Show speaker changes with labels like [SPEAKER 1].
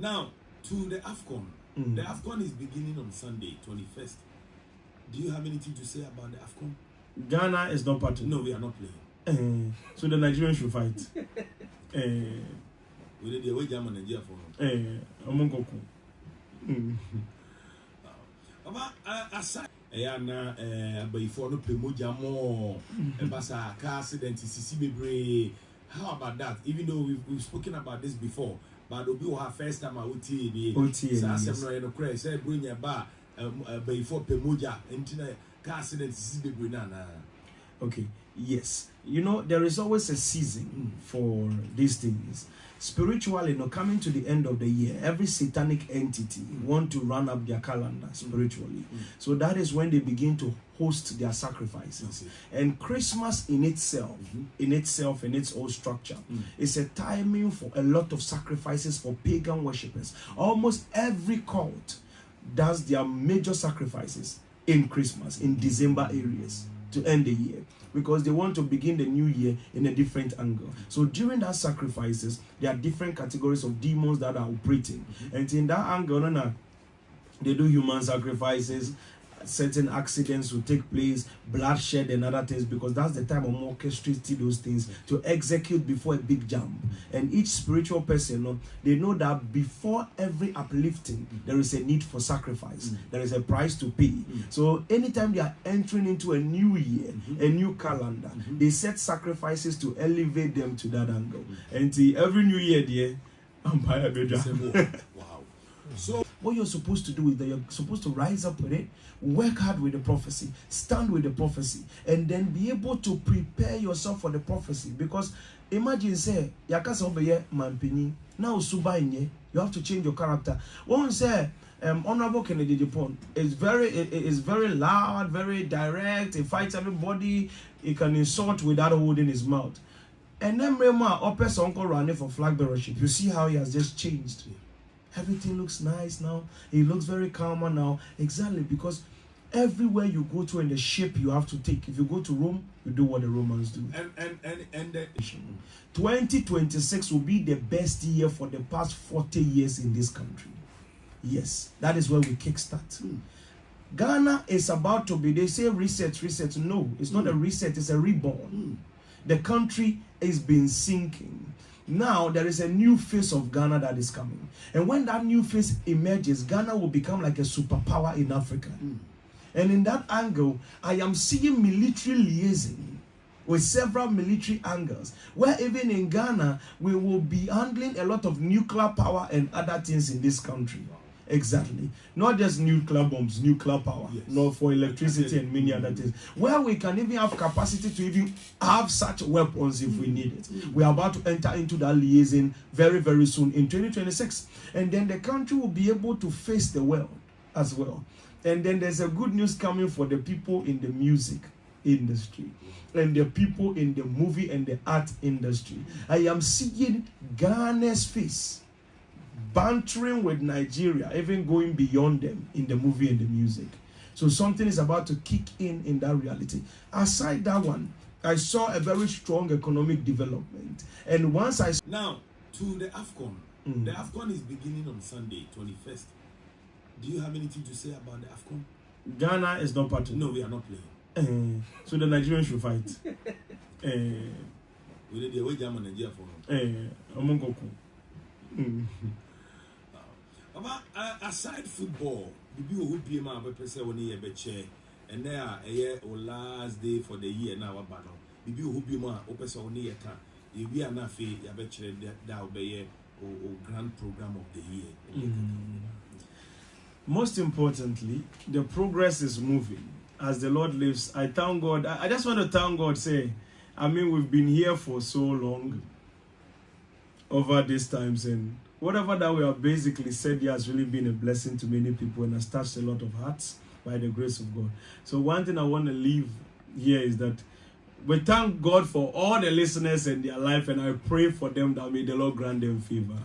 [SPEAKER 1] Now, to the Afcon. The Afcon is beginning on Sunday, 21st. Do you have anything to say about the Afcon?
[SPEAKER 2] Ghana is not part of it.
[SPEAKER 1] No, we are not playing.
[SPEAKER 2] So the Nigerians should fight.
[SPEAKER 1] We did the way German Nigeria for aside before no play moja more basa car accident CC. How about that? Even though we've spoken about this before, but we will have first time OTA. Say bring your bar before play moja into car accident CC.
[SPEAKER 2] Okay, yes. You know, there is always a season for these things. Spiritually, coming to the end of the year, every satanic entity want to run up their calendar spiritually. So that is when they begin to host their sacrifices. And Christmas in itself, in its own structure, is a timing for a lot of sacrifices for pagan worshippers. Almost every cult does their major sacrifices in Christmas, in December areas, to end the year, because they want to begin the new year in a different angle. So during that sacrifices, there are different categories of demons that are operating. And in that angle, they do human sacrifices, certain accidents will take place, bloodshed and other things, because that's the time of orchestrating those things to execute before a big jump. And each spiritual person, they know that before every uplifting, there is a need for sacrifice. There is a price to pay. So anytime they are entering into a new year, a new calendar, they set sacrifices to elevate them to that angle. And every new year, dear, Empire Wow. So what you're supposed to do is that you're supposed to rise up with it, work hard with the prophecy, stand with the prophecy, and then be able to prepare yourself for the prophecy. Because imagine, say, mampini, now you have to change your character. One say, Honorable Kennedy Japan is very loud, very direct. He fights everybody. He can insult without holding his mouth. And then Opes uncle running for flag bearership. You see how he has just changed. Everything looks nice now. He looks very calmer now. Exactly, because everywhere you go to and the shape you have to take. If you go to Rome, you do what the Romans do. And 2026 will be the best year for the past 40 years in this country. Yes, that is where we kickstart. Ghana is about to be, they say reset. No, it's not a reset, it's a reborn. The country is been sinking. Now there is a new face of Ghana that is coming. And when that new face emerges, Ghana will become like a superpower in Africa. And in that angle, I am seeing military liaison with several military angles, where even in Ghana, we will be handling a lot of nuclear power and other things in this country. Exactly. Not just nuclear bombs, nuclear power, not for electricity and many other things. Where we can even have capacity to even have such weapons if we need it. We are about to enter into that liaison very, very soon in 2026. And then the country will be able to face the world as well. And then there's a good news coming for the people in the music industry and the people in the movie and the art industry. I am seeing Ghana's face bantering with Nigeria, even going beyond them in the movie and the music. So something is about to kick in that reality. Aside that one, I saw a very strong economic development. And once I...
[SPEAKER 1] Now, to the Afcon. The Afcon is beginning on Sunday, 21st. Do you have anything to say about the Afcon?
[SPEAKER 2] Ghana is not part of it.
[SPEAKER 1] No, we are not playing.
[SPEAKER 2] So the Nigerians should fight.
[SPEAKER 1] We did the way German Nigeria aside football, the people who be my person when you chair, and there a year or last day for the year now about the people who be my person when you time. If we are not fair, you bet that will be a grand program of the year.
[SPEAKER 2] Most importantly, the progress is moving. As the Lord lives, I thank God. I just want to thank God. We've been here for so long over these times, and whatever that we have basically said here has really been a blessing to many people and has touched a lot of hearts by the grace of God. So one thing I want to leave here is that we thank God for all the listeners and their life, and I pray for them that may the Lord grant them favor.